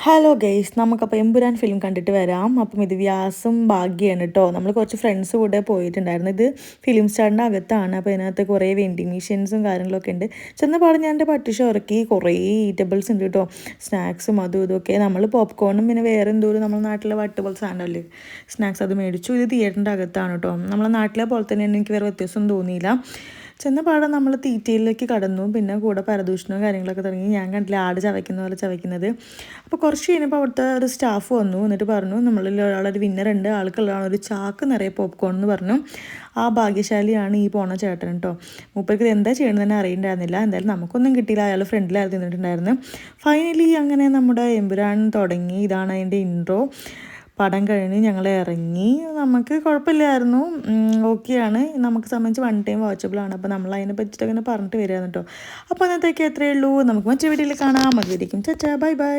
Hello guys, നമുക്കപ്പോൾ Empuraan film കണ്ടിട്ട് വരാം. അപ്പം ഇത് വ്യാസും ഭാഗ്യമാണ് കേട്ടോ. നമ്മൾ കുറച്ച് ഫ്രണ്ട്സ് കൂടെ പോയിട്ടുണ്ടായിരുന്നു. ഇത് ഫിലിം സ്റ്റാറിൻ്റെ അകത്താണ്. അപ്പോൾ ഇതിനകത്ത് കുറേ വെൻഡിങ് മെഷീൻസും കാര്യങ്ങളൊക്കെ ഉണ്ട്. ചെന്നപാട് ഞാൻ എൻ്റെ പട്ടിഷ ഇറക്കി കുറേ ഈറ്റബിൾസ് ഉണ്ട് കേട്ടോ. സ്നാക്സും അതും ഇതൊക്കെ. നമ്മൾ പോപ്കോണും പിന്നെ വേറെ എന്തോരം നമ്മുടെ നാട്ടിലെ വട്ടബിൾ സാധനമല്ലേ സ്നാക്സ്, അത് മേടിച്ചു. ഇത് തിയേറ്ററിൻ്റെ അകത്താണ് കേട്ടോ. നമ്മളെ നാട്ടിലെ പോലെ തന്നെ എനിക്ക് വേറെ വ്യത്യാസം തോന്നിയില്ല. ചെന്ന പാടെ നമ്മൾ തീറ്റയിലേക്ക് കടന്നു. പിന്നെ കൂടെ പരദൂഷണവും കാര്യങ്ങളൊക്കെ തുടങ്ങി. ഞാൻ കണ്ടില്ല ആട് ചവയ്ക്കുന്ന പോലെ ചവയ്ക്കുന്നത്. അപ്പോൾ കുറച്ച് കഴിഞ്ഞപ്പോൾ അവിടുത്തെ ഒരു സ്റ്റാഫ് വന്നു. എന്നിട്ട് പറഞ്ഞു നമ്മളിൽ ഒരാളൊരു വിന്നറുണ്ട്, ആൾക്കുള്ളതാണ് ഒരു ചാക്ക് നിറയെ പോപ്കോൺ എന്ന് പറഞ്ഞു. ആ ഭാഗ്യശാലിയാണ് ഈ പോണ ചേട്ടൻ കേട്ടോ. മൂപ്പർക്ക് ഇത് എന്താ ചെയ്യണമെന്ന് തന്നെ അറിയണ്ടായിരുന്നില്ല. എന്തായാലും നമുക്കൊന്നും കിട്ടിയില്ല, അയാൾ ഫ്രണ്ടിലായിരുന്നു നിന്നിട്ടുണ്ടായിരുന്നു. ഫൈനലി അങ്ങനെ നമ്മുടെ എമ്പുരാൻ തുടങ്ങി. ഇതാണ് അതിൻ്റെ ഇൻട്രോ. പടം കഴിഞ്ഞ് ഞങ്ങൾ ഇറങ്ങി. നമുക്ക് കുഴപ്പമില്ലായിരുന്നു, ഓക്കെയാണ്. നമുക്ക് സംബന്ധിച്ച് വൺ ടൈം വാച്ചബിളാണ്. അപ്പോൾ നമ്മൾ അതിനെ പറ്റിയിട്ട് അങ്ങനെ പറഞ്ഞിട്ട് വരികയാണ് കേട്ടോ. അപ്പോൾ അന്നത്തേക്ക് എത്രയേ ഉള്ളൂ. നമുക്ക് മറ്റേ വീഡിയോയിൽ കാണാം. അതുവരെയും ചാച്ചാ, ബൈ ബൈ.